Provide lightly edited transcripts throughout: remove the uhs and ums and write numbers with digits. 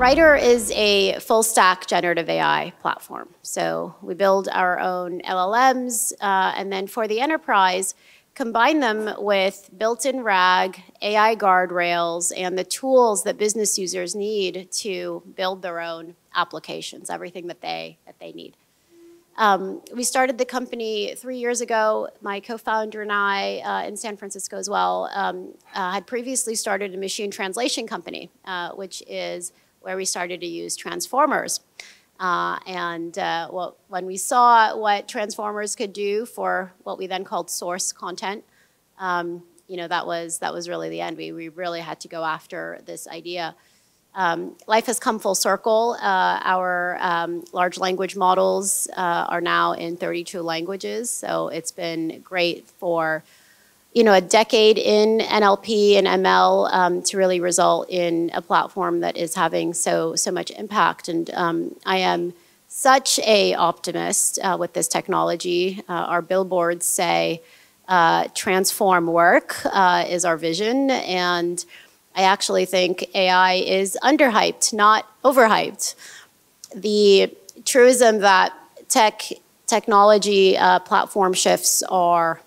Writer is a full-stack generative AI platform. So we build our own LLMs, and then for the enterprise, combine them with built-in RAG, AI guardrails, and the tools that business users need to build their own applications, everything that they need. We started the company 3 years ago. My co-founder and I, in San Francisco as well, had previously started a machine translation company, which is where we started to use transformers. When we saw what transformers could do for what we then called source content, that was really the end. We really had to go after this idea. Life has come full circle. Our large language models are now in 32 languages, so it's been great for a decade in NLP and ML to really result in a platform that is having so much impact. And I am such an optimist with this technology. Our billboards say transform work is our vision, and I actually think AI is underhyped, not overhyped. The truism that technology platform shifts are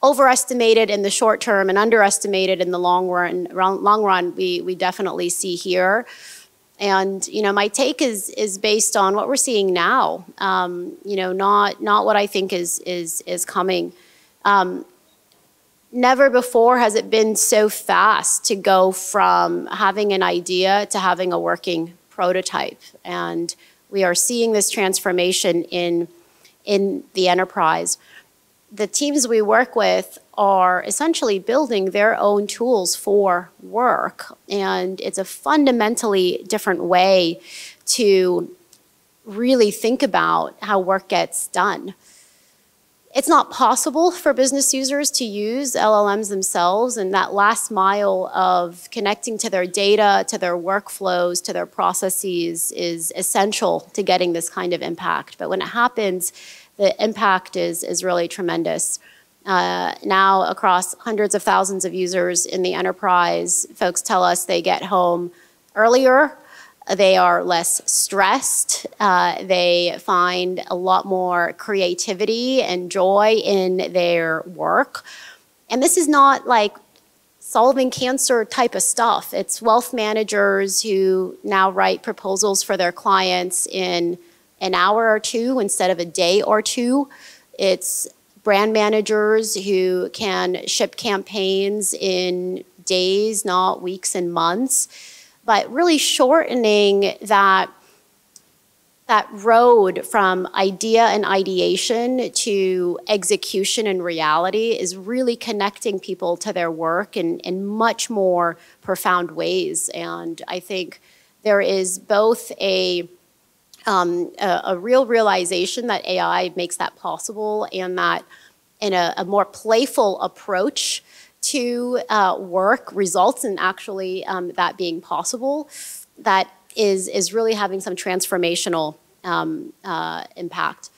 overestimated in the short term and underestimated in the long run, we definitely see here. And my take is based on what we're seeing now. Not what I think is coming. Never before has it been so fast to go from having an idea to having a working prototype. And we are seeing this transformation in the enterprise. The teams we work with are essentially building their own tools for work. And it's a fundamentally different way to really think about how work gets done. It's not possible for business users to use LLMs themselves, and that last mile of connecting to their data, to their workflows, to their processes is essential to getting this kind of impact. But when it happens, the impact is really tremendous. Now, across hundreds of thousands of users in the enterprise, folks tell us they get home earlier, they are less stressed, they find a lot more creativity and joy in their work. And this is not like solving cancer type of stuff. It's wealth managers who now write proposals for their clients in an hour or two instead of a day or two. It's brand managers who can ship campaigns in days, not weeks and months. But really shortening that road from idea and ideation to execution and reality is really connecting people to their work in much more profound ways. And I think there is both a real realization that AI makes that possible, and that in a more playful approach to work results in actually that being possible, that is really having some transformational impact.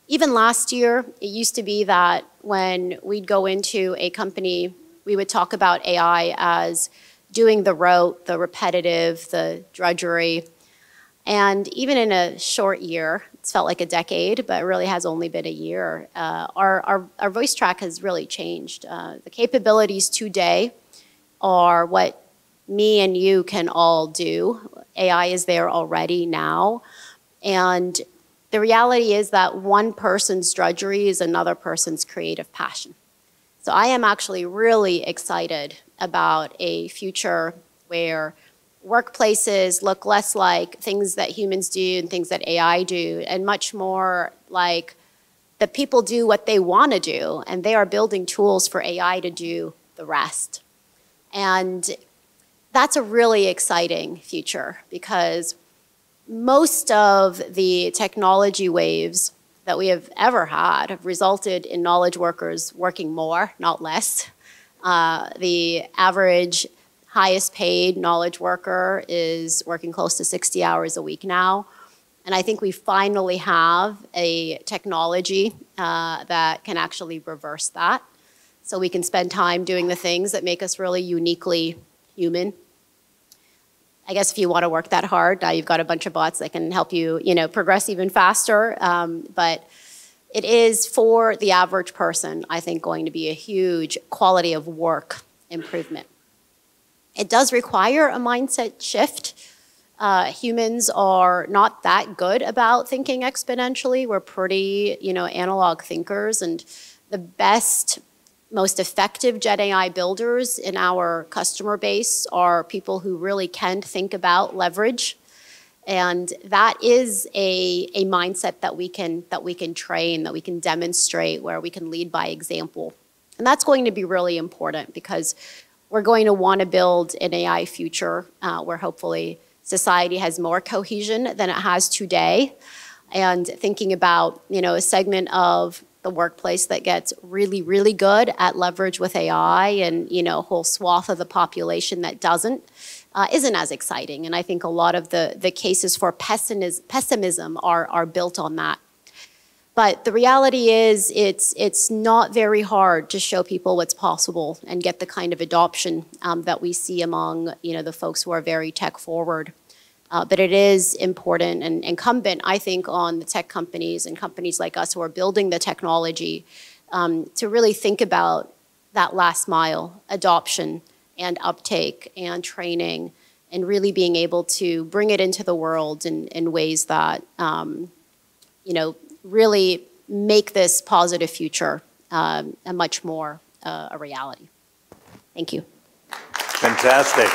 Even last year, it used to be that when we'd go into a company, we would talk about AI as doing the rote, the repetitive, the drudgery. And even in a short year, it's felt like a decade, but it really has only been a year, our voice track has really changed. The capabilities today are what me and you can all do. AI is there already now. And the reality is that one person's drudgery is another person's creative passion. So I am actually really excited about a future where workplaces look less like things that humans do and things that AI do, and much more like the people do what they want to do, and they are building tools for AI to do the rest. And that's a really exciting future, because most of the technology waves that we have ever had have resulted in knowledge workers working more, not less. The average highest paid knowledge worker is working close to 60 hours a week now. And I think we finally have a technology that can actually reverse that. So we can spend time doing the things that make us really uniquely human. I guess if you want to work that hard, now you've got a bunch of bots that can help you, progress even faster. But it is, for the average person, I think, going to be a huge quality of work improvement. It does require a mindset shift. Humans are not that good about thinking exponentially. We're pretty, analog thinkers, and the best, most effective GenAI builders in our customer base are people who really can think about leverage. And that is a mindset that we can train, that we can demonstrate, where we can lead by example. And that's going to be really important, because we're going to want to build an AI future where hopefully society has more cohesion than it has today. And thinking about, a segment of the workplace that gets really, really good at leverage with AI, and, a whole swath of the population that doesn't, isn't as exciting. And I think a lot of the cases for pessimism are built on that. But the reality is, it's not very hard to show people what's possible and get the kind of adoption that we see among, the folks who are very tech forward. But it is important and incumbent, I think, on the tech companies and companies like us who are building the technology to really think about that last mile adoption and uptake and training, and really being able to bring it into the world in ways that, really make this positive future a much more a reality. Thank you. Fantastic.